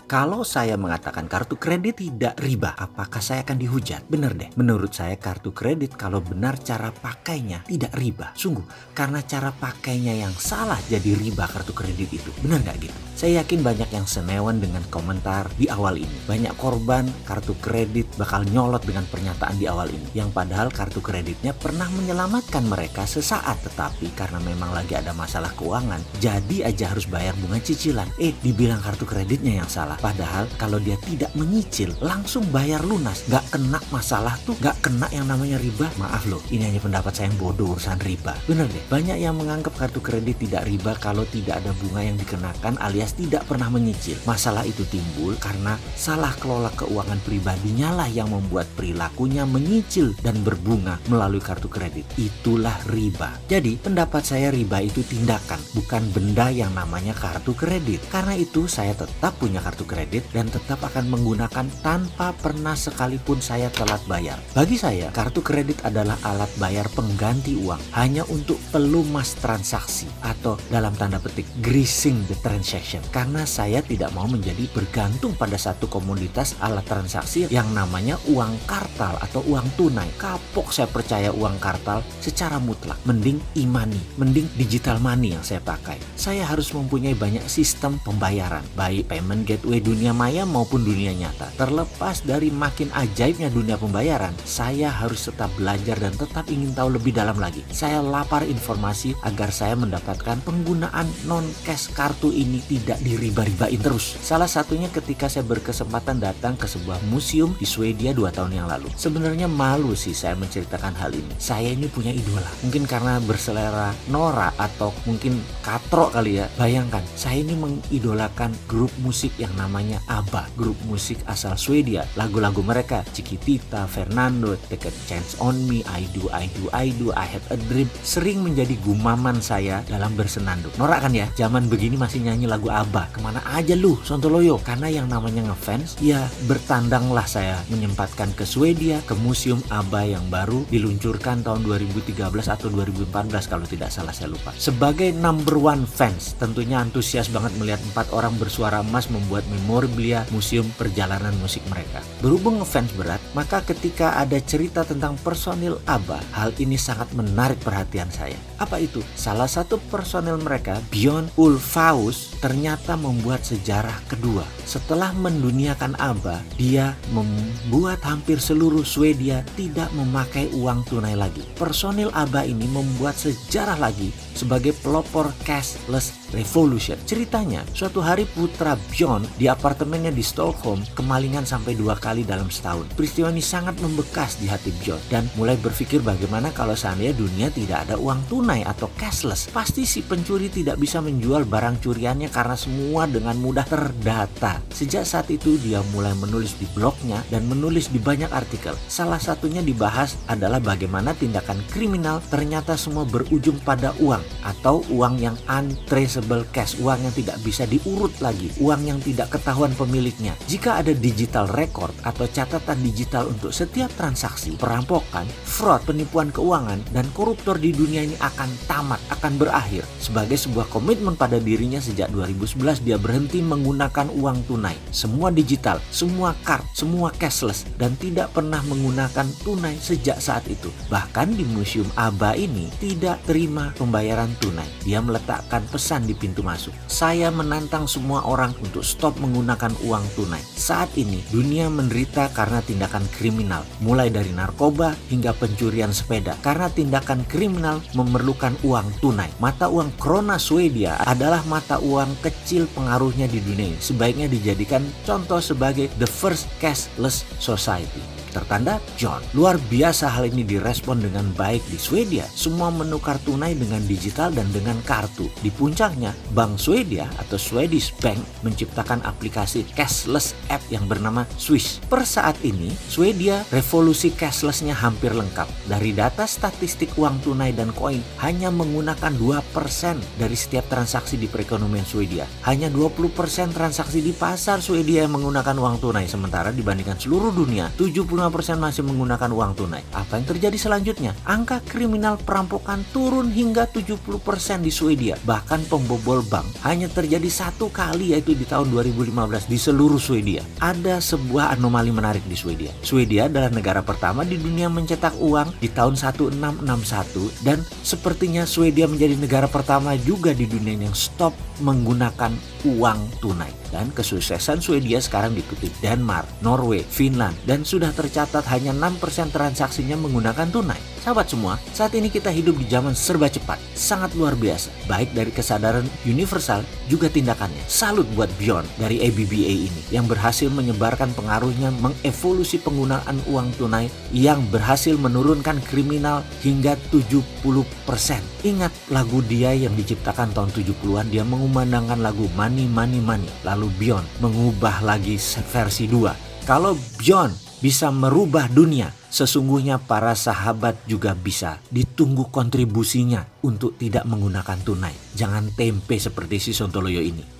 Kalau saya mengatakan kartu kredit tidak riba, apakah saya akan dihujat? Bener deh, menurut saya kartu kredit kalau benar cara pakainya tidak riba. Sungguh, karena cara pakainya yang salah jadi riba kartu kredit itu. Bener gak gitu? Saya yakin banyak yang senewan dengan komentar di awal ini. Banyak korban kartu kredit bakal nyolot dengan pernyataan di awal ini. Yang padahal kartu kreditnya pernah menyelamatkan mereka sesaat. Tetapi karena memang lagi ada masalah keuangan, jadi aja harus bayar bunga cicilan. Dibilang kartu kreditnya yang salah. Padahal kalau dia tidak menyicil, langsung bayar lunas. Gak kena masalah tuh, gak kena yang namanya riba. Maaf loh, ini hanya pendapat saya yang bodoh urusan riba. Bener deh, banyak yang menganggap kartu kredit tidak riba kalau tidak ada bunga yang dikenakan alias tidak pernah menyicil. Masalah itu timbul karena salah kelola keuangan pribadinya lah yang membuat perilakunya menyicil dan berbunga melalui kartu kredit. Itulah riba. Jadi pendapat saya riba itu tindakan, bukan benda yang namanya kartu kredit. Karena itu saya tetap punya kartu kredit dan tetap akan menggunakan tanpa pernah sekalipun saya telat bayar. Bagi saya, kartu kredit adalah alat bayar pengganti uang hanya untuk pelumas transaksi atau dalam tanda petik greasing the transaction. Karena saya tidak mau menjadi bergantung pada satu komoditas alat transaksi yang namanya uang kartal atau uang tunai. Kapok saya percaya uang kartal secara mutlak. Mending e-money, mending digital money yang saya pakai. Saya harus mempunyai banyak sistem pembayaran, baik payment gateway dunia maya maupun dunia nyata. Terlepas dari makin ajaibnya dunia pembayaran, saya harus tetap belajar dan tetap ingin tahu lebih dalam lagi. Saya lapar informasi agar saya mendapatkan penggunaan non-cash kartu ini tidak diriba-ribain terus. Salah satunya ketika saya berkesempatan datang ke sebuah museum di Swedia 2 tahun yang lalu. Sebenarnya malu sih saya menceritakan hal ini. Saya ini punya idola. Mungkin karena berselera Nora atau mungkin katro kali ya. Bayangkan, saya ini mengidolakan grup musik yang namanya ABBA, grup musik asal Swedia. Lagu-lagu mereka, Chiquitita, Fernando, Take a Chance on Me, I Do, I Had a Dream, sering menjadi gumaman saya dalam bersenandung. Norak kan ya, zaman begini masih nyanyi lagu ABBA. Kemana aja lu, Sontoloyo? Karena yang namanya ngefans, ya bertandanglah saya menyempatkan ke Swedia, ke museum ABBA yang baru diluncurkan tahun 2013 atau 2014 kalau tidak salah, saya lupa. Sebagai number one fans, tentunya antusias banget melihat 4 orang bersuara emas membuat memorabilia museum perjalanan musik mereka. Berhubung ngefans berat, maka ketika ada cerita tentang personil ABBA, hal ini sangat menarik perhatian saya. Apa itu? Salah satu personil mereka, Björn Ulvaeus, ternyata membuat sejarah kedua. Setelah menduniakan ABBA, dia membuat hampir seluruh Swedia tidak memakai uang tunai lagi. Personil ABBA ini membuat sejarah lagi sebagai pelopor cashless revolution. Ceritanya, suatu hari putra Björn di apartemennya di Stockholm kemalingan sampai 2 kali dalam setahun. Peristiwa ini sangat membekas di hati Björn dan mulai berpikir bagaimana kalau seandainya dunia tidak ada uang tunai atau cashless. Pasti si pencuri tidak bisa menjual barang curiannya karena semua dengan mudah terdata. Sejak saat itu dia mulai menulis di blognya dan menulis di banyak artikel. Salah satunya dibahas adalah bagaimana tindakan kriminal ternyata semua berujung pada uang atau uang yang untraceable cash, uang yang tidak bisa diurut lagi, uang yang tidak ketahuan pemiliknya. Jika ada digital record atau catatan digital untuk setiap transaksi, perampokan, fraud, penipuan keuangan, dan koruptor di dunia ini akan tamat, akan berakhir. Sebagai sebuah komitmen pada dirinya sejak 2011 dia berhenti menggunakan uang tunai. Semua digital, semua card, semua cashless, dan tidak pernah menggunakan tunai sejak saat itu. Bahkan di museum ABBA ini tidak terima pembayaran tunai. Dia meletakkan pesan di pintu masuk. Saya menantang semua orang untuk stop menggunakan uang tunai. Saat ini dunia menderita karena tindakan kriminal, mulai dari narkoba hingga pencurian sepeda. Karena tindakan kriminal memerlukan uang tunai. Mata uang krona Swedia adalah mata uang kecil pengaruhnya di dunia ini. Sebaiknya dijadikan contoh sebagai the first cashless society. Tertanda John. Luar biasa hal ini direspon dengan baik di Swedia. Semua menukar tunai dengan digital dan dengan kartu. Di puncaknya, Bank Swedia atau Swedish Bank menciptakan aplikasi cashless app yang bernama Swish. Per saat ini, Swedia revolusi cashlessnya hampir lengkap. Dari data statistik uang tunai dan koin, hanya menggunakan 2% dari setiap transaksi di perekonomian Swedia. Hanya 20% transaksi di pasar Swedia yang menggunakan uang tunai. Sementara dibandingkan seluruh dunia, 70 75% masih menggunakan uang tunai. Apa yang terjadi selanjutnya? Angka kriminal perampokan turun hingga 70% di Swedia. Bahkan pembobol bank hanya terjadi satu kali, yaitu di tahun 2015 di seluruh Swedia. Ada sebuah anomali menarik di Swedia. Swedia adalah negara pertama di dunia mencetak uang di tahun 1661 dan sepertinya Swedia menjadi negara pertama juga di dunia yang stop menggunakan uang tunai. Dan kesuksesan Swedia sekarang diikuti Denmark, Norway, Finland, dan sudah tercatat hanya 6% transaksinya menggunakan tunai. Sahabat semua, saat ini kita hidup di zaman serba cepat, sangat luar biasa, baik dari kesadaran universal juga tindakannya. Salut buat Bjorn dari ABBA ini yang berhasil menyebarkan pengaruhnya, mengevolusi penggunaan uang tunai yang berhasil menurunkan kriminal hingga 70%. Ingat lagu dia yang diciptakan tahun 70-an, dia mengumandangkan lagu Money Money Money. Lalu Bjorn mengubah lagi versi 2. Kalau Bjorn bisa merubah dunia, sesungguhnya para sahabat juga bisa. Ditunggu kontribusinya untuk tidak menggunakan tunai. Jangan tempe seperti si Sontoloyo ini.